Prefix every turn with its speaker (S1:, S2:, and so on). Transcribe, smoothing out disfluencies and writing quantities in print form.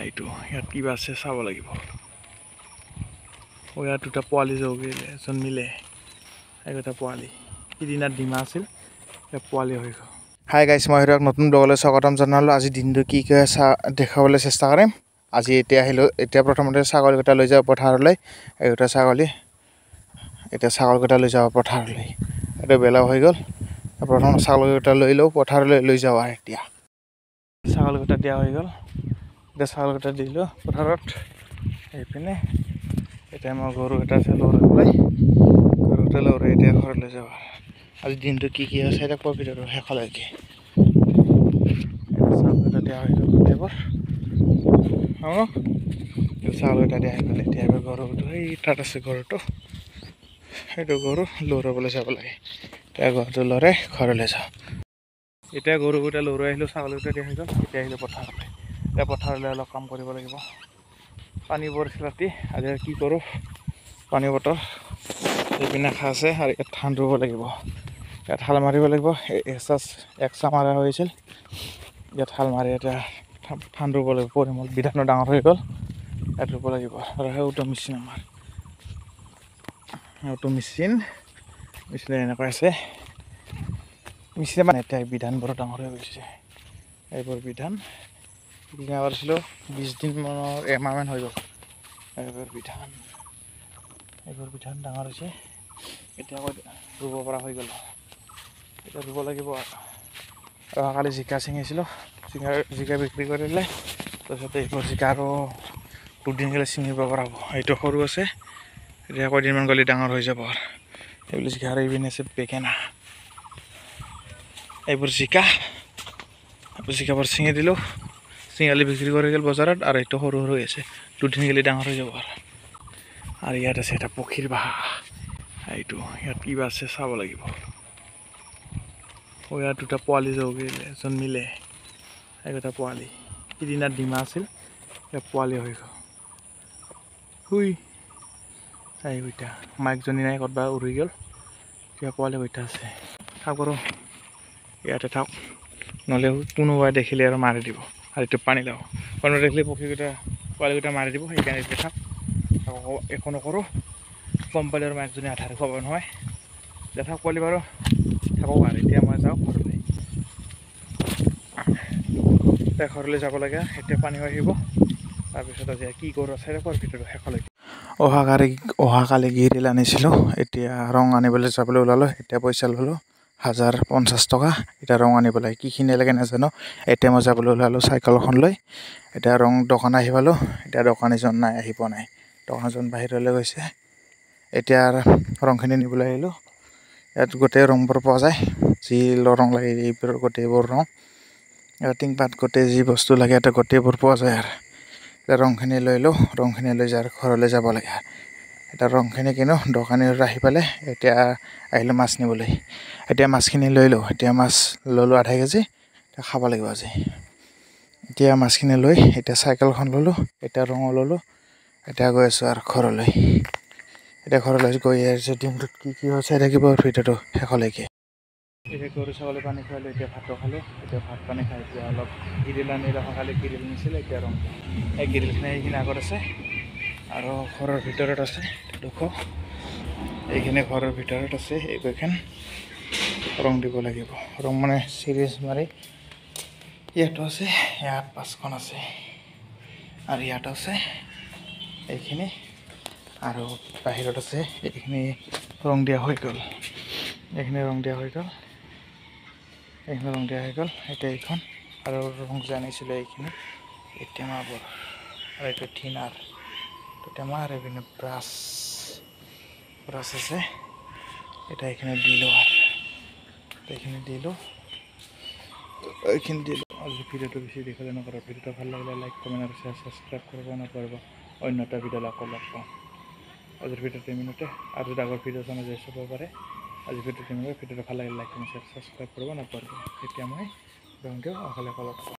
S1: এইটো ইয়াত কিবা আছে চাব লাগিব। ইয়াত দুটা পোৱালি জন্মিলে এটা পোৱালি সিদিনা ডিমা আছিল, পোৱালি হৈ গ'ল। হাই গাইছ, মই হিৰক নতুন ব্লগলৈ স্বাগতম জনালোঁ। আজি দিনটো কি দেখাবলৈ চেষ্টা কৰিম। আজি এতিয়া আহিলোঁ, এতিয়া প্ৰথমতে ছাগলীকেইটা লৈ যাওঁ পথাৰলৈ। এইকেইটা ছাগলী এতিয়া ছাগলীকেইটা লৈ যাওঁ পথাৰলৈ। এইটো বেলা হৈ গ'ল, প্ৰথম ছাগলীকেইটা লৈ লওঁ পথাৰলৈ লৈ যাওঁ। আৰু এতিয়া ছাগলীকেইটা দিয়া হৈ গ'ল, এতিয়া ছাগলীকেইটা দিলোঁ পথাৰত। এইপিনে এতিয়া মই গৰুকেইটা আছে লৰাই এতিয়া ঘৰলৈ যাওঁ। আজি দিনটো কি হৈছে এতিয়া কোৱা ভিডিঅ'টো শেষলৈকে। ছাগলীকেইটা দিয়া হৈ গ'ল গোটেইবোৰ, ছাগলীকেইটা দিয়া হৈ গ'ল। এতিয়া গৰুটো সেই তাত আছে, গৰুটো সেইটো গৰু লৰাবলৈ যাব লাগে। এতিয়া গৰুটো লৰাই ঘৰলৈ যাওঁ। এতিয়া গৰুকেইটা লৰাই আহিলোঁ, ছাগলীকেইটা দিয়া হৈ গ'ল। এতিয়া আহিলোঁ পথাৰলৈ। এতিয়া পথাৰলৈ অলপ কাম কৰিব লাগিব। পানী পৰিছে ৰাতি, আজি কি কৰোঁ। পানী বটল এইপিনে আছে আৰু ইয়াত ধান ৰুব লাগিব। ইয়াত হাল মাৰিব লাগিব। একচাহ মাৰা হৈছিল, ইয়াত হাল মাৰি এতিয়া ধান ৰুব লাগিব। পৰিমল বিধানো ডাঙৰ হৈ গ'ল, ইয়াত ৰুব লাগিব। আৰু সেইটো মেচিন আমাৰ মেচিনে এনেকুৱা আছে। মেচিনে মানে এতিয়া বিধানবোৰ ডাঙৰ হৈ গৈছে। এইবোৰ বিধান কিনা কৰিছিলোঁ 20 দিন মানৰ এমাহমান হৈ গ'ল। এইবোৰ বিধান ডাঙৰ হৈছে, এতিয়া ৰুব পৰা হৈ গ'ল। এতিয়া ৰুব লাগিব। আৰু কালি জিকা ছিঙিছিলোঁ, জিকা বিক্ৰী কৰিলে। তাৰপিছত এইবোৰ জিকা আৰু দুদিন গ'লে ছিঙিব পৰা হ'ব। এইটো সৰু আছে, এতিয়া কেইদিনমান গ'লে ডাঙৰ হৈ যাব। এইবোৰ জিকা আৰু এইপিনে আছে বেঙেনা। এইবোৰ জিকাবোৰ ছিঙি দিলোঁ, ছিঙালি বিক্ৰী কৰি গ'ল বজাৰত। আৰু এইটো সৰু হৈ আছে, দুদিন গ'লে ডাঙৰ হৈ যাব। আৰু ইয়াত আছে এটা পক্ষীৰ বাহা। এইটো ইয়াত কিবা আছে চাব লাগিব। ইয়াত দুটা পোৱালি জন্মিলে এটা পোৱালি সিদিনা ডিমা আছিল, পোৱালি হৈ গ'ল। এইটা মাইকজনী নাই, ক'তবা উৰি গ'ল। এতিয়া পোৱালি কেইটা আছে, থাক ইয়াতে থাক, নহ'লে কোনোবাই দেখিলে আৰু মাৰি দিব। আৰু এইটো পানী লাও, কোনোবাই দেখিলে পক্ষীকেইটা পোৱালিকেইটা মাৰি দিব। সেইকাৰণে এতিয়া থাক, একো নকৰোঁ। গম পালে আৰু মাইকজনী আধাৰ খোৱাব নহয়। দেখা পোৱালি বাৰু থাকক। আৰু এতিয়া মই যাওঁ ঘৰলৈ। এতিয়া ঘৰলৈ যাব লাগে, এতিয়া পানী আহিব। তাৰপিছত আজি কি কৰোঁ চাই থাকক ভিডিঅ'টো শেষলৈকে। অহাকালি গিৰিল আনিছিলোঁ, এতিয়া ৰং আনিবলৈ যাবলৈ ওলালোঁ। এতিয়া পইচা ল'লোঁ 1050 টকা। এতিয়া ৰং আনিব লাগে, কিখিনি লাগে নাজানো। এতিয়া মই যাবলৈ ওলালোঁ চাইকেলখন লৈ। এতিয়া ৰং দোকান আহি পালোঁ, এতিয়া দোকানীজন নাই, আহি পোৱা নাই। দোকানীজন বাহিৰলৈ গৈছে। এতিয়া ৰংখিনি নিবলৈ আহিলোঁ। ইয়াত গোটেই ৰংবোৰ পোৱা যায়, যি ৰং লাগে এইবোৰ গোটেইবোৰ ৰং। টিংপাত গোটেই যি বস্তু লাগে ইয়াতে গোটেইবোৰ পোৱা যায়। আৰু এতিয়া ৰংখিনি লৈ লওঁ, ৰংখিনি লৈ যাই ঘৰলৈ যাব লাগে। এতিয়া ৰংখিনি কিনো, দোকানী আহি পালে। এতিয়া আহিলোঁ মাছ নিবলৈ। এতিয়া মাছখিনি লৈ লওঁ। এতিয়া মাছ ল'লোঁ আধা কেজি, এতিয়া খাব লাগিব আজি। এতিয়া মাছখিনি লৈ এতিয়া চাইকেলখন ল'লোঁ, এতিয়া ৰঙো ল'লোঁ। এতিয়া গৈ আছোঁ আৰু ঘৰলৈ। এতিয়া ঘৰলৈ গৈ আহিছোঁ, দিনটোত কি হৈছে থাকিব ভিডিঅ'টো শেষলৈকে। এতিয়া গৰু ছাগলী পানী খুৱালোঁ, এতিয়া ভাতো খালোঁ। এতিয়া ভাত পানী খাই এতিয়া অলপ গিৰিল আনিলোঁ। অহাকালি গিৰিল নিছিলে, এতিয়া ৰং এই গিৰিলখিনি এইখিনি আগত আছে আৰু ঘৰৰ ভিতৰত আছে। এইখিনি ঘৰৰ ভিতৰত আছে। এইকেইখন ৰং দিব লাগিব। ৰং মানে চিৰিজ মাৰি ইয়াতো আছে, ইয়াত 5খন আছে আৰু ইয়াত আছে এইখিনি, আৰু বাহিৰত আছে। এইখিনি ৰং দিয়া হৈ গ'ল, এইখিনি ৰং দিয়া হৈ গ'ল, এইখিনি ৰং দিয়া হৈ গ'ল। এতিয়া এইখন আৰু ৰং যে আনিছিলোঁ এইখিনি, এই টেমাবোৰ আৰু এইটো থিনাৰ টেমা আৰু এইপিনে ব্ৰাছ আছে। এতিয়া এইখিনি দিলোঁ আৰু এইখিনি দিলোঁ। আজি ভিডিঅ'টো বেছি দেখিলে নকৰোঁ। ভিডিঅ'টো ভাল লাগিলে লাইক, কমেণ্ট আৰু শ্বেয়াৰ, ছাবস্ক্ৰাইব কৰিব নকৰিব। অন্য এটা ভিডিঅ' আকৌ লগ পাম। আজিৰ ভিডিঅ'টো ইমানতে, আৰু যদি আগৰ ভিডিঅ' চাব যায় চাব পাৰে। আজি ভিডিঅ'টো ভাল লাগিলে লাইক, কমেণ্ট, শ্বেয়াৰ, ছাবস্ক্ৰাইব কৰিব নকৰিব। এতিয়া মই ৰং দিওঁ, অকলে লগ পাম।